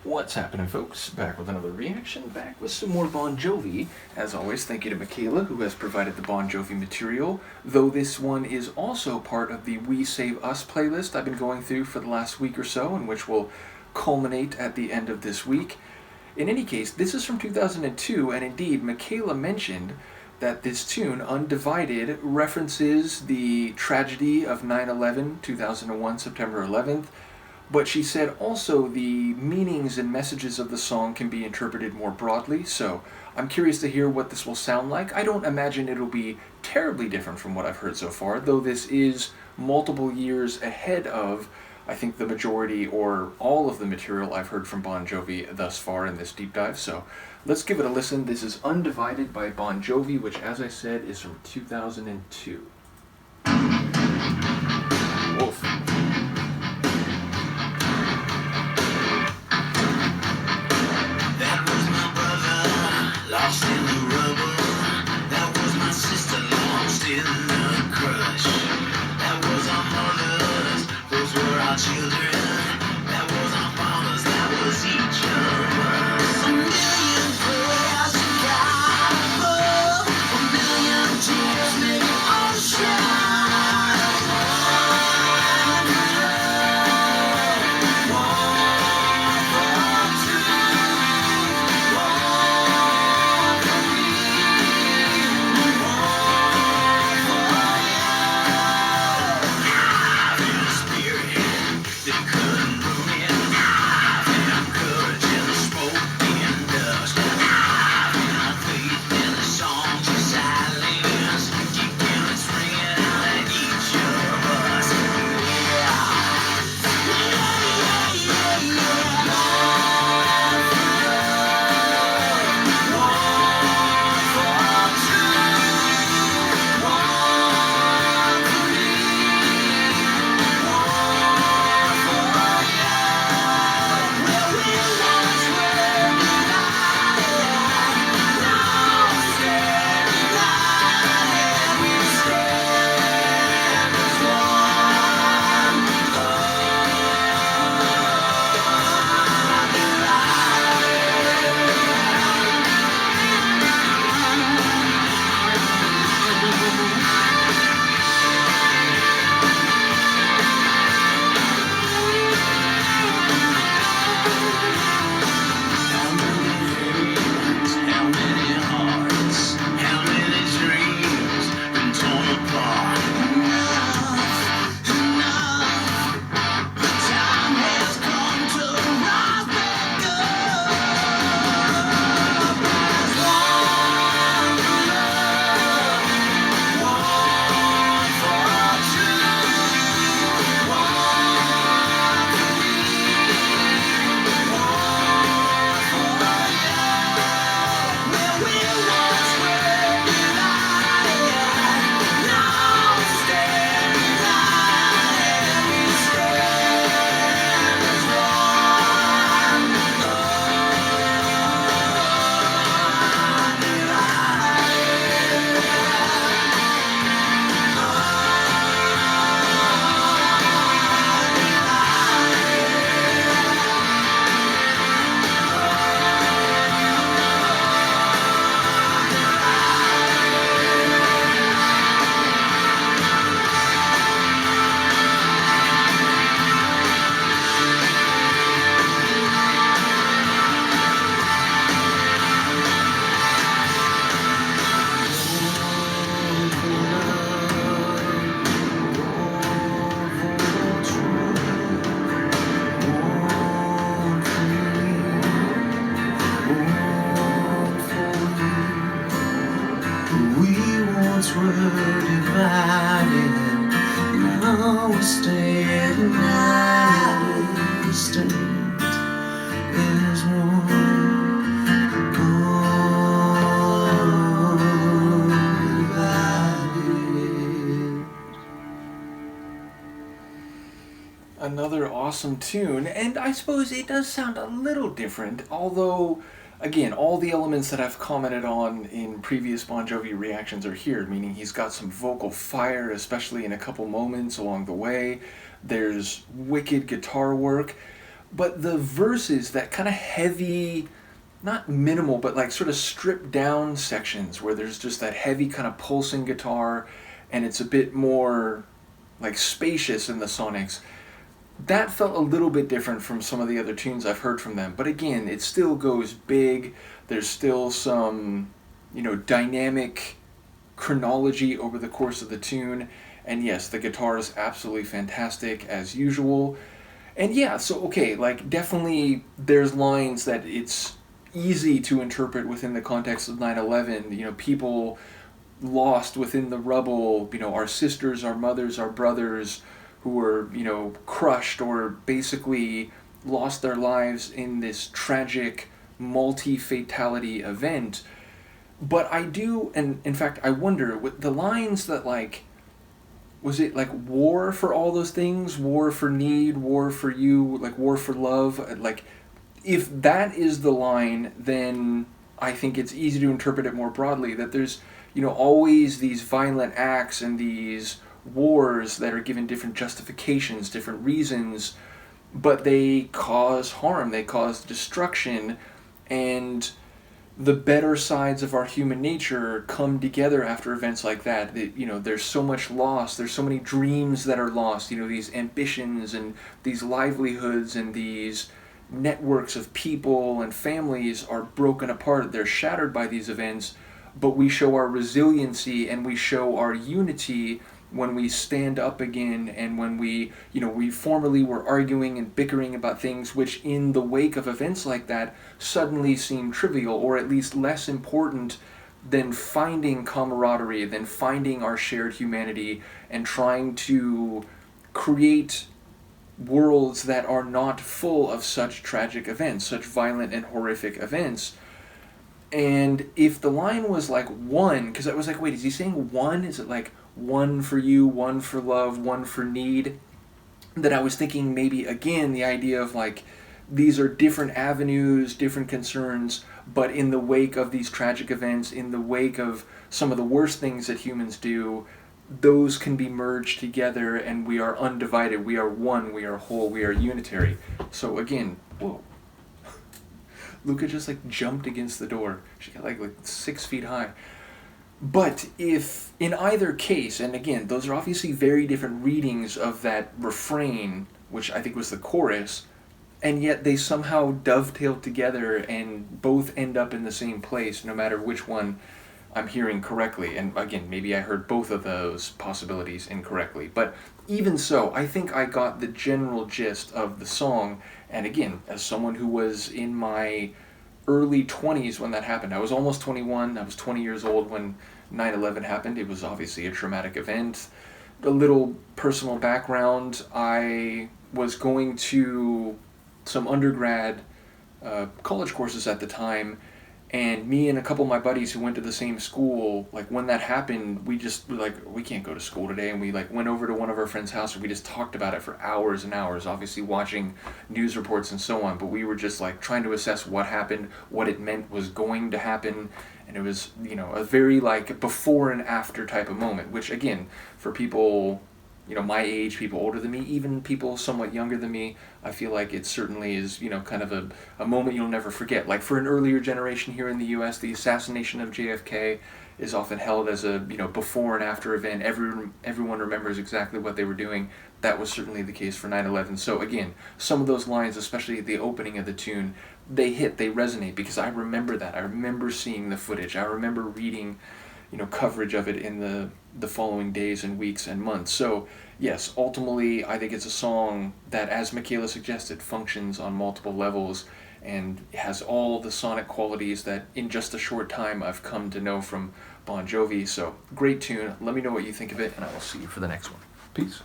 What's happening, folks? Back with another reaction, back with some more Bon Jovi. As always, thank you to Michaela, who has provided the Bon Jovi material, though this one is also part of the We Save Us playlist I've been going through for the last week or so, and which will culminate at the end of this week. In any case, this is from 2002, and indeed, Michaela mentioned that this tune, Undivided, references the tragedy of 9/11, 2001, September 11th, but she said also the meanings and messages of the song can be interpreted more broadly, so I'm curious to hear what this will sound like. I don't imagine it'll be terribly different from what I've heard so far, though this is multiple years ahead of, I think, the majority or all of the material I've heard from Bon Jovi thus far in this deep dive. So let's give it a listen. This is Undivided by Bon Jovi, which, as I said, is from 2002. Wolf. Lost in the rubble, that was my sister lost in the crush. That was our mothers, those were our children. That was our fathers, that was each of us. A million prayers to God above, a million tears make an ocean. Were divided, now we stand united, we stand as one. Undivided. Another awesome tune, and I suppose it does sound a little different, although again, all the elements that I've commented on in previous Bon Jovi reactions are here, meaning he's got some vocal fire, especially in a couple moments along the way. There's wicked guitar work. But the verses, that kind of heavy, not minimal, but like sort of stripped down sections where there's just that heavy kind of pulsing guitar and it's a bit more like spacious in the Sonics, that felt a little bit different from some of the other tunes I've heard from them. But again, it still goes big. There's still some, dynamic chronology over the course of the tune. And yes, the guitar is absolutely fantastic as usual. And yeah, so okay, like definitely there's lines that it's easy to interpret within the context of 9/11. People lost within the rubble, our sisters, our mothers, our brothers who were, crushed or basically lost their lives in this tragic multi-fatality event. But I do, and in fact, I wonder, with the lines that like, was it like war for all those things? War for need, war for you, like war for love? Like, if that is the line, then I think it's easy to interpret it more broadly, that there's, always these violent acts and these wars that are given different justifications, different reasons, but they cause harm, they cause destruction, and the better sides of our human nature come together after events like that. There's so much loss, there's so many dreams that are lost, these ambitions and these livelihoods and these networks of people and families are broken apart, they're shattered by these events, but we show our resiliency and we show our unity when we stand up again, and when we formerly were arguing and bickering about things which in the wake of events like that suddenly seem trivial, or at least less important than finding camaraderie, than finding our shared humanity and trying to create worlds that are not full of such tragic events, such violent and horrific events. And if the line was like one, because I was like, wait, is he saying one? Is it like one for you, one for love, one for need? That I was thinking maybe again the idea of like these are different avenues, different concerns, but in the wake of these tragic events, in the wake of some of the worst things that humans do, those can be merged together and we are undivided, we are one, we are whole, we are unitary. So again, whoa. Luca just like jumped against the door. She got like 6 feet high. But if in either case, and again, those are obviously very different readings of that refrain, which I think was the chorus, and yet they somehow dovetail together and both end up in the same place, no matter which one I'm hearing correctly. And again, maybe I heard both of those possibilities incorrectly. But even so, I think I got the general gist of the song. And again, as someone who was in my early 20s when that happened, I was almost 21, I was 20 years old when 9/11 happened. It was obviously a traumatic event. A little personal background, I was going to some undergrad college courses at the time, and me and a couple of my buddies who went to the same school, like when that happened, we just were like, we can't go to school today, and we like went over to one of our friends' house and we just talked about it for hours and hours, obviously watching news reports and so on, but we were just like trying to assess what happened, what it meant was going to happen, and it was, a very like before and after type of moment, which again, for people, my age, people older than me, even people somewhat younger than me, I feel like it certainly is, kind of a moment you'll never forget. Like for an earlier generation here in the U.S., the assassination of JFK is often held as a, before and after event. Everyone remembers exactly what they were doing. That was certainly the case for 9/11. So again, some of those lines, especially at the opening of the tune, they hit, they resonate, because I remember that. I remember seeing the footage. I remember reading, coverage of it in the following days and weeks and months. So yes, ultimately I think it's a song that, as Michaela suggested, functions on multiple levels and has all the sonic qualities that in just a short time I've come to know from Bon Jovi. So great tune. Let me know what you think of it, and I will see you for the next one. Peace.